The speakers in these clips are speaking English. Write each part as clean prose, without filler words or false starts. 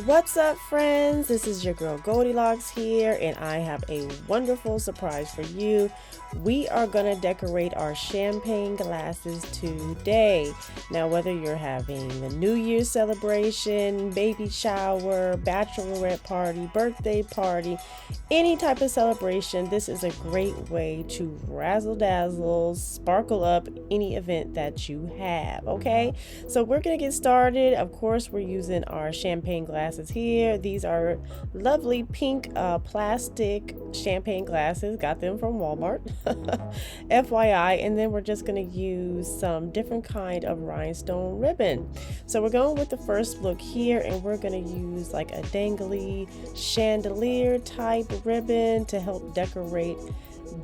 What's up, friends? This is your girl Goldilocks here, and I have a wonderful surprise for you. We are going to decorate our champagne glasses today. Now, whether you're having a New Year's celebration, baby shower, bachelorette party, birthday party, any type of celebration, this is a great way to razzle dazzle, sparkle up any event that you have, okay? So we're going to get started. Of course, we're using our champagne glasses here. These are lovely pink plastic champagne glasses. Got them from Walmart. FYI. And then we're just going to use some different kind of rhinestone ribbon. So we're going with the first look here, and we're going to use like a dangly chandelier type ribbon to help decorate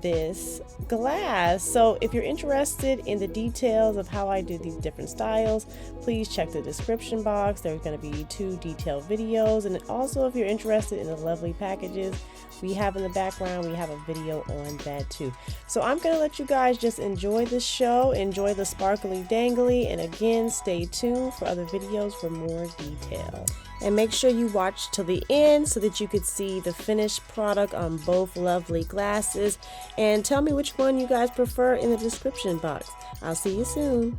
this glass. So if you're interested in the details of how I do these different styles, please check the description box. There's going to be 2 detailed videos, and also if you're interested in the lovely packages we have in the background, we have a video on that too. So I'm going to let you guys just enjoy the show, enjoy the sparkly dangly, and again, stay tuned for other videos for more detail. And make sure you watch till the end so that you could see the finished product on both lovely glasses. And tell me which one you guys prefer in the description box. I'll see you soon.